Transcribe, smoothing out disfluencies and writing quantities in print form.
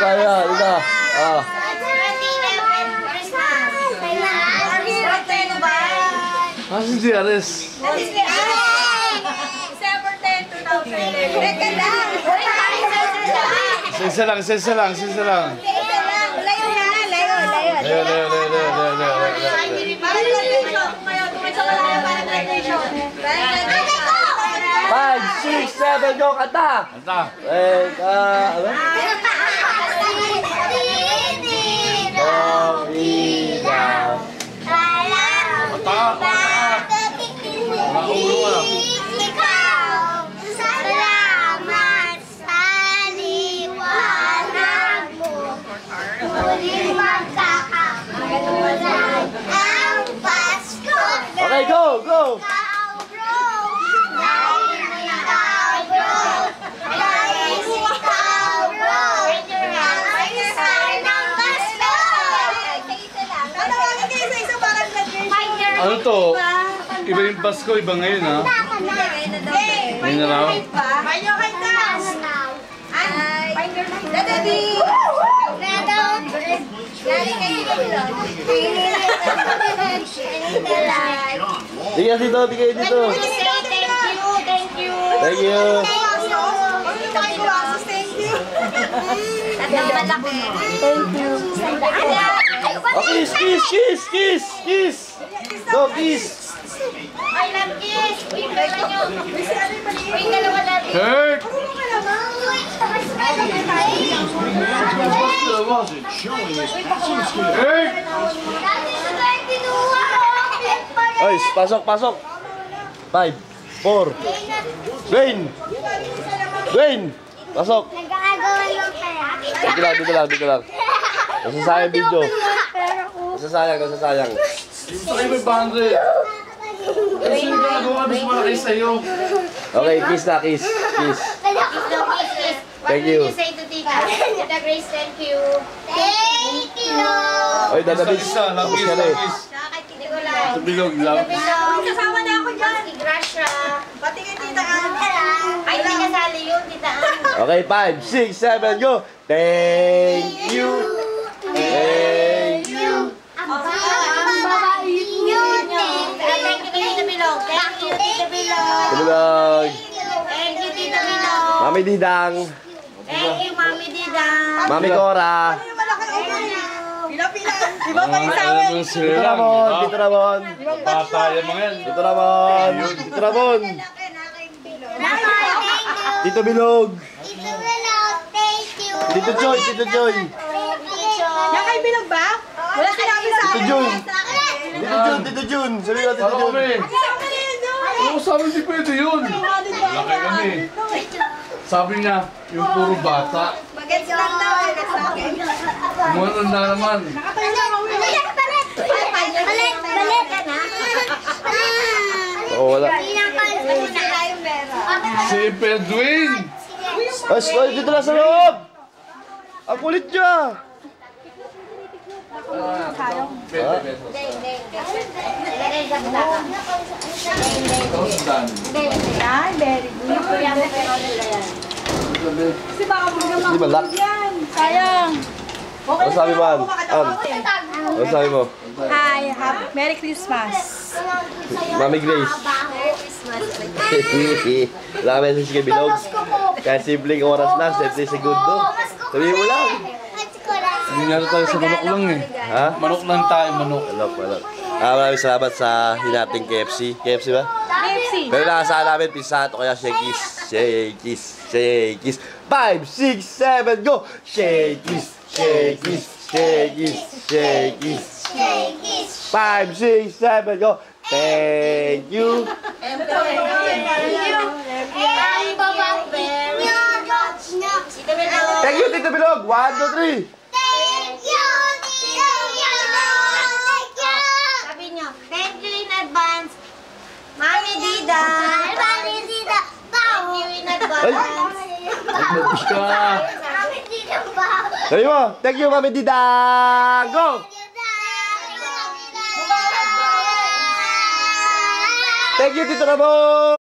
Saya, Lika. Asan si Ares? December 10, 2011. Sisa lang. Layo. 5, 6, 7, go, kanta! Ano? Salamat sa liwanag mo. Muling magkakagulan ang Pasko. Okay, go! Ano to? Iba yung Pasko, iba ngayon ha? Ngayon na raw? Bigay dito. Thank you. Oh, kiss! Go, kiss! I love kiss! Wait, dalawa natin. Hurt! Oy, pasok! 5, 4. Dwayne! Pasok! Dito lang. Nasasayang video. Nasasayang. Gusto kayo may boundary. Kasi yung ginagawa mas malaki sa'yo. Okay, kiss. Thank you. Say to Tita. Tita Grace, thank you. Thank you. Oy, dadabis. Kiss. Bilog, love. Kasama na ako dyan. Gracia. Pati kay Tita Ann. Ay, hindi kasali yun, Tita Ann. Okay, 5, 6, 7, go. Thank you. Thank you, Tita Bilog. Thank you, Tita Bilog. Bilog. Thank you, Tita Bilog. Mami Didang. Thank you, Mami Didang. Mami Cora. Iba pa rin sa amin. Dito Ramon. Bata yung mga yan. Dito Ramon. Tito Bilog. Tito Joy. Nakay Bilog ba? Wala sinabi sa akin. Tito Jun. Sabi ko, Tito Jun. Oo, sabi hindi pwede yun. Laki kami. Sabi niya, yung puro bata. Magets lang daw sa akin. Umunanda naman. Balit ka na. Oo, wala. Si Pedwin. Ay, dito lang sa loob. Ang kulit niya. Yan, very good. Kasi baka Di ba lock? yan. Sayang. Ano sabi mo, Ann? Ano sabi mo? Hi, Merry Christmas. Mami Grace. Wala ka message kay Bilog. Kahit simpleng oras lang, 70 segundo. Sabihin mo lang. Hindi nga tayo sa manok lang eh. Ha? Manok lang tayo, manok. Manok. Maraming salamat sa hinating KFC. KFC ba? KFC. Pero nakasaan namin, pizza o kaya Shakey's. 5, 6, 7, go! Shakey's. 5, 6, 7, go! Thank you. Thank you, Tito Bilog. 1, 2, 3. Sabi nyo, thank you in advance. Mami Dida. Thank you in advance. Nagmabus ka. Sabi mo, thank you, Mami Dida. Go! Thank you, Tito Ramon.